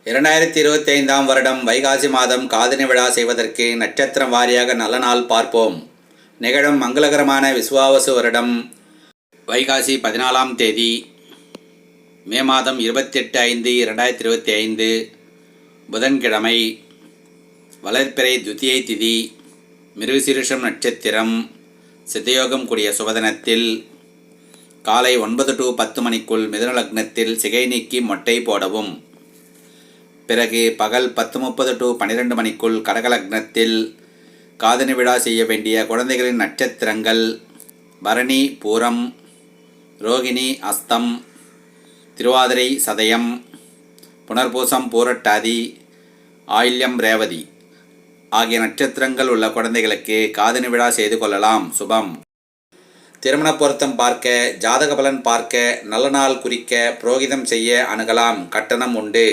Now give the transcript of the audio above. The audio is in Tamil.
2025ஆம் வருடம் வைகாசி மாதம் காதணி விழா செய்வதற்கு நட்சத்திரம் வாரியாக நல்ல நாள் பார்ப்போம். நிகழும் மங்களகரமான விசுவாவசு வருடம் வைகாசி 14ஆம் தேதி, மே மாதம் 28/5/2025 புதன்கிழமை, வளர்பிறை துதியை திதி, மிருகசீரிஷம் நட்சத்திரம், சித்தயோகம் கூடிய சுபதினத்தில் காலை 9 to 10 மணிக்குள் மிதுன லக்னத்தில் சிகை நீக்கி மொட்டை போடவும். பிறகு பகல் 10:30 to 12 மணிக்குள் கடக லக்னத்தில் காதணி விழா செய்ய வேண்டிய குழந்தைகளின் நட்சத்திரங்கள் பரணி, பூரம், ரோகிணி, அஸ்தம், திருவாதிரை, சதயம், புனர்பூசம், பூரட்டாதி, ஆயில்யம், ரேவதி ஆகிய நட்சத்திரங்கள் உள்ள குழந்தைகளுக்கு காதணி விழா செய்து கொள்ளலாம். சுபம். திருமண பொருத்தம் பார்க்க, ஜாதக பலன் பார்க்க, நல்ல நாள் குறிக்க புரோகிதம் செய்ய அணுகலாம். கட்டணம் உண்டு.